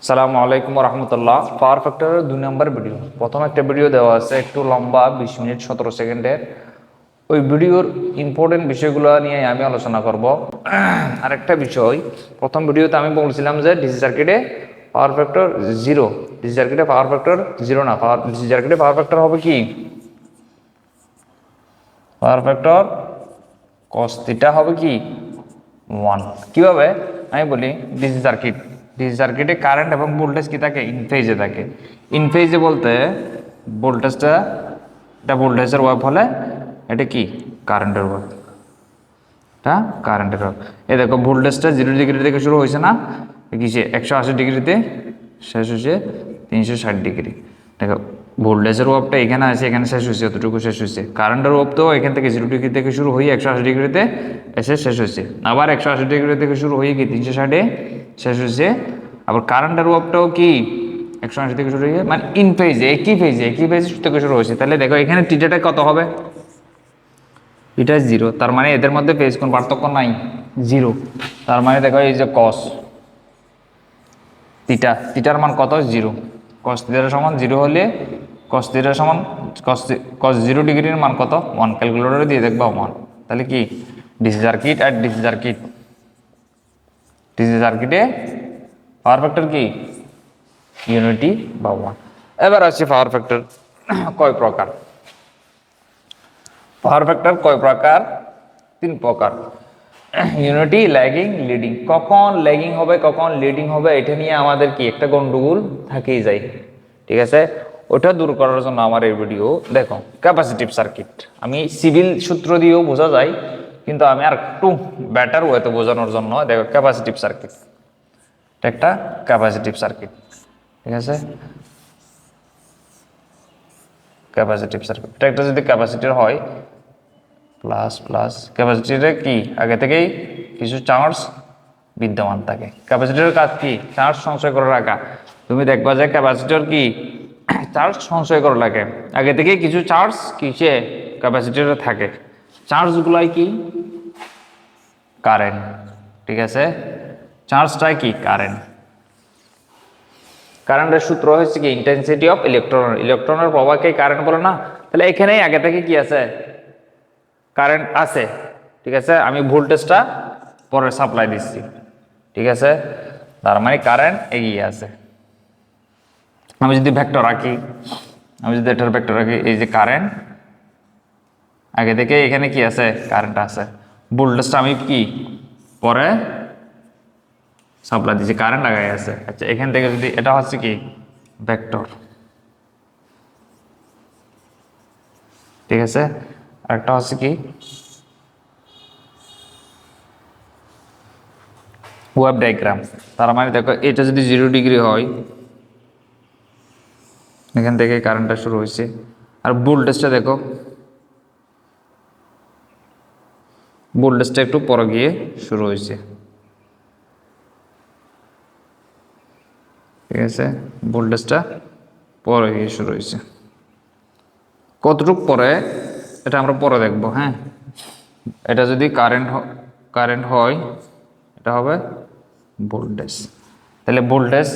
সালামু আলাইকুম রহমতুল্লাহ। পাওয়ার ফ্যাক্টরের 2 নম্বর ভিডিও। প্রথম একটা ভিডিও দেওয়া আছে একটু লম্বা 20 মিনিট 17 সেকেন্ডের। ওই ভিডিওর ইম্পর্টেন্ট বিষয়গুলো নিয়ে আমি আলোচনা করব। আরেকটা বিষয়, প্রথম ভিডিওতে আমি বলছিলাম যে ডিসি সার্কিটে পাওয়ার ফ্যাক্টর জিরো। ডিসি সার্কিটে পাওয়ার ফ্যাক্টর জিরো না, ডিসি সার্কিটে পাওয়ার ফ্যাক্টর হবে কি, পাওয়ার ফ্যাক্টর cos থিটা হবে কি 1। কিভাবে আমি বলি, ডিসি সার্কিটে কারেন্ট এবং ভোল্টেজ কি থাকে, ইনফেজে থাকে। ইনফেজে বলতে ভোল্টেজটা, এটা ভোল্টেজের ওয়েভ হলে এটা কি কারেন্টের ওয়েভ, এটা কারেন্টের ওয়েভ। এই দেখো ভোল্টেজটা 0 ডিগ্রি থেকে শুরু হয়েছে না, কিসে 180 ডিগ্রিতে শেষ হয়েছে 360 ডিগ্রি। দেখো ভোল্টেজের ওয়েভটা এখানে আছে, এখানে শেষ হয়েছে, এতটুকু শেষ হয়েছে। কারেন্টের ওয়েভ তো এখান থেকে 0 ডিগ্রি থেকে শুরু হয়ে 180 ডিগ্রিতে এসে শেষ হয়েছে, আবার 180 ডিগ্রি থেকে শুরু হয়ে কি 360-এ শেষ হয়েছে। আবার কারেন্টের ওয়েভটাও কি 180 থেকে শুরু হয়ে মানে ইন ফেজে, একই ফেজে থেকে শুরু হয়েছে। তাহলে দেখো এখানে টিটাটা কত হবে, এটা জিরো, তার মানে এদের মধ্যে ফেজ কোন পার্থক্য নাই, জিরো। তার মানে দেখো এই যে কস থিটা, থিটার মান কত, জিরো। কস থিটার সমান জিরো হলে কস থিটার সমান কস 0 ডিগ্রির মান কত, 1। ক্যালকুলেটরে দিয়ে দেখবা 1। তাহলে কি ডিসি সার্কিট আর ডিসি সার্কিটে পাওয়ার ফ্যাক্টর কি ইউনিটি বা 1। এবার আসছে পাওয়ার ফ্যাক্টর কয় প্রকার। পাওয়ার ফ্যাক্টর কয় প্রকার, 3 প্রকার। Unity, lagging, leading. কখন ল্যাগিং হবে কখন লিডিং হবে এটা নিয়ে আমাদের কি একটা গন্ডগোল থেকেই যায়, ঠিক আছে। ওটা দূর করার জন্য আমার এই ভিডিও। দেখো ক্যাপাসিটিভ সার্কিট আমি সিভিল সূত্র দিয়েও বোঝা যায়, কিন্তু আমি আর একটু বেটার ওয়েতে বোঝানোর জন্য দেখো ক্যাপাসিটিভ সার্কিট, এটা একটা ক্যাপাসিটিভ সার্কিট, ঠিক আছে। ক্যাপাসিটিভ সার্কিট এটা একটা যদি ক্যাপাসিটির হয় প্লাস প্লাস, ক্যাপাসিটরে কি আগে থেকেই কিছু চার্জ বিদ্যমান থাকে। ক্যাপাসিটরের কাজ কি, চার্জ সঞ্চয় করে রাখা। তুমি দেখবা যে ক্যাপাসিটর কি চার্জ সঞ্চয় করে রাখে, আগে থেকেই কিছু চার্জ কিসে ক্যাপাসিটরে থাকে। চার্জগুলাই কি কারেন্ট, ঠিক আছে। চার্জটাই কি কারেন্ট। কারেন্টের সূত্র হচ্ছে কি ইন্টেন্সিটি অফ ইলেকট্রন, ইলেকট্রনের প্রবাহকে কারেন্ট বলে না। তাহলে এখানেই আগে থেকে কি আছে, কারেন্ট আছে, ঠিক আছে। আমি ভোল্টেজটা পরে সাপ্লাই দিচ্ছি, ঠিক আছে। তার মানে কারেন্ট এগিয়ে আছে। আমি যদি ভেক্টর রাখি, এটার ভেক্টর রাখি, এই যে কারেন্ট আগে থেকে এখানে কি আছে, কারেন্ট আছে। ভোল্টেজটা আমি কি পরে সাপ্লাই দিচ্ছি, কারেন্ট আগে আছে। আচ্ছা এখান থেকে যদি এটা হচ্ছে কি ভেক্টর, ঠিক আছে। আরেকটা হচ্ছে কি ওয়েভ ডায়াগ্রাম। তার মানে দেখো এটা যদি 0 ডিগ্রি হয়, এখান থেকে কারেন্টটা শুরু হয়েছে। আর ভোল্টেজটা দেখো, ভোল্টেজটা একটু পরে গিয়ে শুরু হয়েছে, ঠিক আছে। ভোল্টেজটা পরে গিয়ে শুরু হয়েছে, কতটুকু পরে এটা আমরা পরে দেখবো, হ্যাঁ। এটা যদি কারেন্ট হয় এটা হবে ভোল্টেজ। তাহলে ভোল্টেজ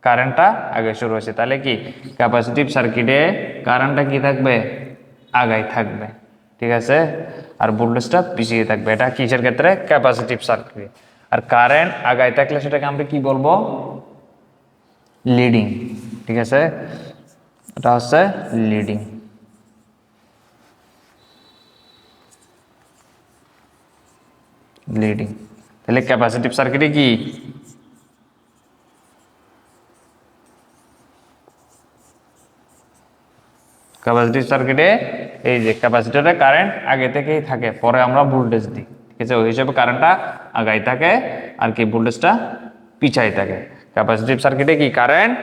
কারেন্টটা আগে শুরু হয়েছে, তাহলে কি ক্যাপাসিটিভ সার্কিটে কারেন্টটা কি থাকবে, আগায় থাকবে, ঠিক আছে। আর ভোল্টেজটা পিছিয়ে থাকবে। এটা কিসের ক্ষেত্রে, ক্যাপাসিটিভ সার্কিট। আর কারেন্ট আগায় থাকলে সেটাকে আমরা কি বলবো, লিডিং, ঠিক আছে। এটা হচ্ছে লিডিং, লিডিং। তাহলে ক্যাপাসিটিভ সার্কিটে কি ক্যাপাসিটিভ সার্কিটে এই যে ক্যাপাসিটরে কারেন্ট আগে থেকেই থাকে, পরে আমরা ভোল্টেজ দিই, ঠিক আছে। ওই হিসাবে কারেন্টটা আগাই থাকে আর কি ভোল্টেজটা পিছাই থাকে। ক্যাপাসিটিভ সার্কিটে কি কারেন্ট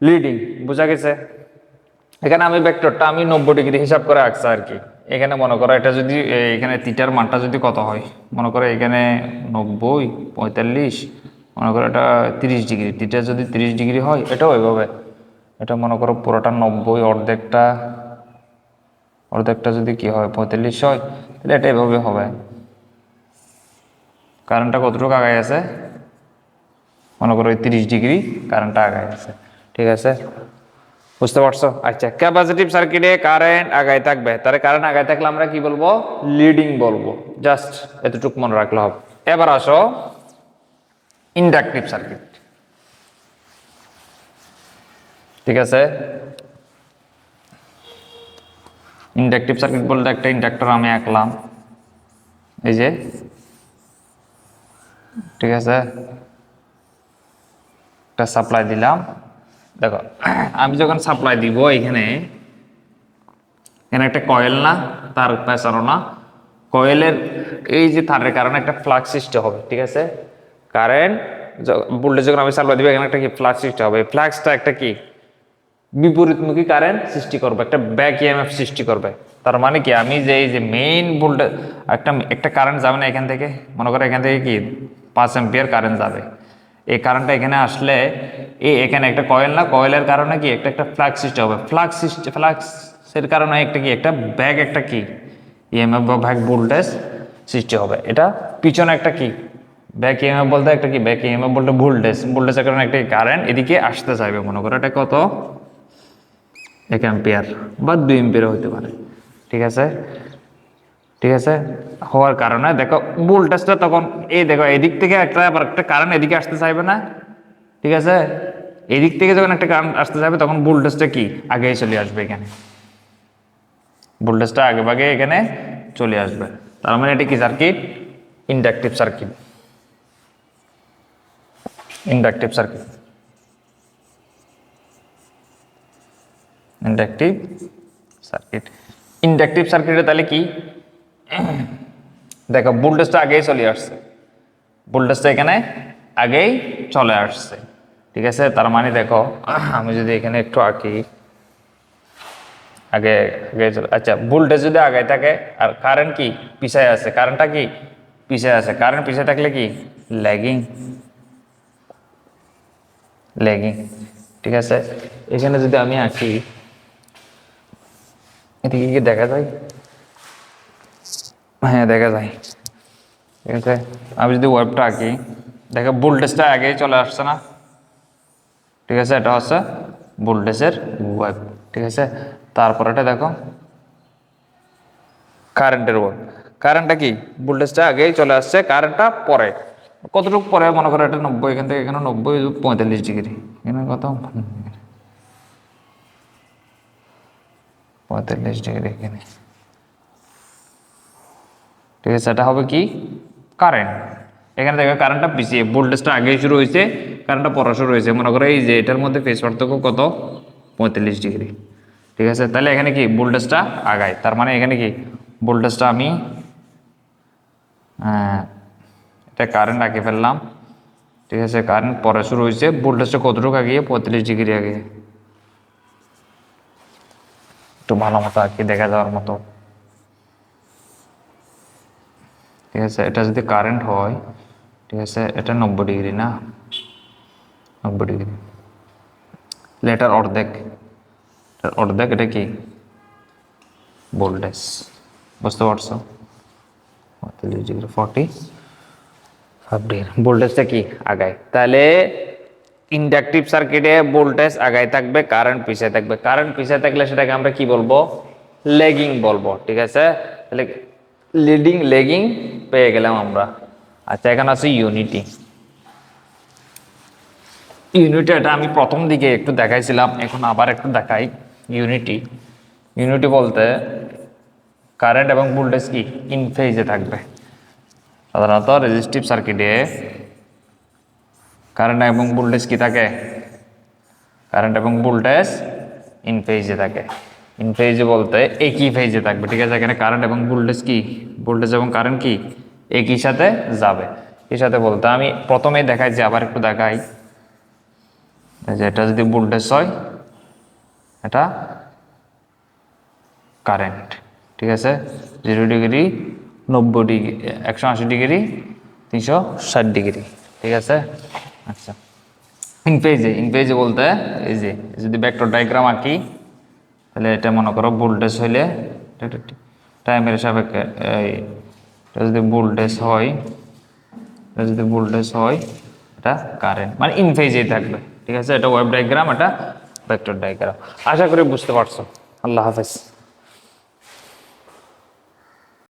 লিডিং, বোঝা গেছে। এখানে আমি ভেক্টরটা আমি 90 ডিগ্রি হিসাব করে আঁকছি আর কি। এখানে মনে করো এটা যদি এখানে থিটার মানটা যদি কত হয়, মনে করো এখানে 90, 45, মনে করো এটা 30 ডিগ্রি। থিটা যদি 30 ডিগ্রি হয় এটাও ওইভাবে, এটা মনে করো পুরোটা 90, অর্ধেকটা যদি কি হয় 45 হয়, তাহলে এটা এভাবে হবে। কারেন্টটা কতটুকু আগায় আছে, মনে করো 30 ডিগ্রি কারেন্টটা আগায় আছে, ঠিক আছে, বুঝতে পারছো? আচ্ছা, ক্যাপাসিটিভ সার্কিটে কারেন্ট আগায় থাকবে, তাহলে কারেন্ট আগায় থাকলে আমরা কি বলবো? লিডিং বলবো। জাস্ট এতটুকু মনে রাখলে হবে। এবার আসো ইন্ডাকটিভ সার্কিট, ঠিক আছে। ইন্ডাকটিভ সার্কিট বলতে একটা ইন্ডাক্টর আমি আঁকলাম, এই যে, ঠিক আছে, একটা সাপ্লাই দিলাম। দেখো আমি যখন সাপ্লাই দিব এখানে একটা কয়েল না, তার পেঁচানো না, কয়েলের এই যে তারের কারণে একটা ফ্লাক্স সৃষ্টি হবে, ঠিক আছে। কারেন্ট ভোল্টেজ যখন আমি সাপ্লাই দিব এখানে একটা কি ফ্লাক্স সৃষ্টি হবে, ফ্লাক্সটা একটা কি বিপরীতমুখী কারেন্ট সৃষ্টি করবে, একটা ব্যাক ইএমএফ সৃষ্টি করবে। তার মানে কি আমি যে এই যে মেইন ভোল্টেজ একটা কারেন্ট যাবে না এখান থেকে, মনে করো এখান থেকে কি 5 অ্যাম্পিয়ার কারেন্ট যাবে, এই কারেন্টটা এখানে আসলে এখানে একটা কয়েল না, কয়েলের কারণে কি একটা ফ্লাক্স সৃষ্টি হবে, ফ্লাক্সের কারণে একটা কি একটা ব্যাক একটা কি ইএমএফ বা ব্যাক ভোল্টেজ সৃষ্টি হবে। এটা পিছনে একটা কি ব্যাক ইএমএফ বলতে একটা কি ব্যাক ইএমএফ বলতে ভোল্টেজের কারণে একটা কারেন্ট এদিকে আসতে চাইবে, মনে করো এটা কত 1 অ্যাম্পিয়ার বা 2 অ্যাম্পিয়ার হতে পারে, ঠিক আছে, ঠিক আছে। হওয়ার কারণে দেখো ভোল্টেজটা তখন এই দেখো এদিক থেকে আবার একটা কারেন্ট এদিকে আসতে চাইবে না, ঠিক আছে। এদিক থেকে যখন একটা কারেন্ট আসতে চাইবে তখন ভোল্টেজটা কি আগেই চলে আসবে, এখানে ভোল্টেজটা আগে ভাগে এখানে চলে আসবে। তার মানে এটা কি circuit? Inductive circuit, inductive circuit, inductive circuit. Inductive সার্কিটে তাহলে কি দেখো ভোল্টেজটা আগেই চলে আসছে, ভোল্টেজটা এখানে আগেই চলে আসছে, ঠিক আছে। তার মানে দেখো আমি যদি এখানে একটু আঁকি, আগে আগে আচ্ছা ভোল্টেজ যদি আগে থাকে আর কারেন্ট কি পিছায় আছে, কারেন্টটা কি পিছায় আছে, কারেন্ট পিছায় থাকলে কি ল্যাগিং, ল্যাগিং, ঠিক আছে। এখানে যদি আমি আঁকি এদিকে কি দেখা যায়? হ্যাঁ দেখা যায়, ঠিক আছে। আমি যদি ওয়েবটা আঁকি দেখো ভোল্টেজটা আগেই চলে আসছে না, ঠিক আছে, এটা হচ্ছে ভোল্টেজের ওয়েব, ঠিক আছে। তারপর এটা দেখো কারেন্টের ওয়েব, কারেন্টটা কি ভোল্টেজটা আগেই চলে আসছে, কারেন্টটা পরে কতটুকু পরে, মনে করো এটা 90, এখান থেকে এখানে 90 45 ডিগ্রি, এখানে কত 45 ডিগ্রি এখানে, ঠিক আছে। এটা হবে কি কারেন্ট, এখানে দেখো কারেন্টটা পিছিয়ে, ভোল্টেজটা আগেই শুরু হয়েছে, কারেন্টটা পরে শুরু হয়েছে, মনে করো এই যে এটার মধ্যে ফেজ পার্থক্য কত 45 ডিগ্রি, ঠিক আছে। তাহলে এখানে কি ভোল্টেজটা আগায়, তার মানে এখানে কি ভোল্টেজটা আমি এটা কারেন্ট আগে ফেললাম, ঠিক আছে, কারেন্ট পরে শুরু হয়েছে, ভোল্টেজটা কতটুকু আগিয়ে 45 ডিগ্রি আগে, একটু ভালো মতো আঁকি দেখা যাওয়ার মতো, ঠিক আছে। এটা যদি কারেন্ট হয়, ঠিক আছে, এটা 90 ডিগ্রি না, 90 ডিগ্রি, এটার অর্ধেক, অর্ধেক এটা কি ভোল্টেজ, বুঝতে পারছো? 45 ডিগ্রি 45 ডিগ্রি ভোল্টেজটা কি আগায়, তাহলে ইন্ডাকটিভ সার্কিটে ভোল্টেজ আগায় থাকবে, কারেন্ট পিছিয়ে থাকবে, কারেন্ট পিছিয়ে থাকলে সেটাকে আমরা কি বলবো? লেগিং বলবো, ঠিক আছে। তাহলে লিডিং লেগিং পেয়ে গেলাম আমরা। আচ্ছা এখানে আছে ইউনিটি, ইউনিটি এটা আমি প্রথম দিকে একটু দেখাইছিলাম, এখন আবার একটু দেখাই। ইউনিটি, ইউনিটি বলতে কারেন্ট এবং ভোল্টেজ কি ইন ফেজে থাকবে। সাধারণত রেজিস্টিভ সার্কিটে কারেন্ট এবং ভোল্টেজ কি থাকে? কারেন্ট এবং ভোল্টেজ ইন ফেজে থাকে। ইন ফেজে বলতে একই ফেজে থাকবে, ঠিক আছে। এখানে কারেন্ট এবং ভোল্টেজ কি, ভোল্টেজ এবং কারেন্ট কি একই সাথে যাবে। এর সাথে বলতে আমি প্রথমেই দেখাই, যে আবার একটু দেখাই, যে এটা যদি ভোল্টেজ হয়, এটা কারেন্ট, ঠিক আছে। 0 ডিগ্রি 90 ডিগ্রি 180 ডিগ্রি 360 ডিগ্রি, ঠিক আছে। আচ্ছা ইনফেজে বলতে এই যে যদি ভেক্টর ডায়াগ্রাম আঁকি, তাহলে এটা মনে করো ভোল্টেজ হইলে টাইমের সাপেক্ষে এটা যদি ভোল্টেজ হয়, এটা যদি ভোল্টেজ হয় এটা কারেন্ট, মানে ইন ফেজেই থাকবে। ঠিক আছে, এটা ওয়েভ ডায়াগ্রাম, এটা ভেক্টর ডায়াগ্রাম। আশা করি বুঝতে পারছো। আল্লাহ হাফেজ।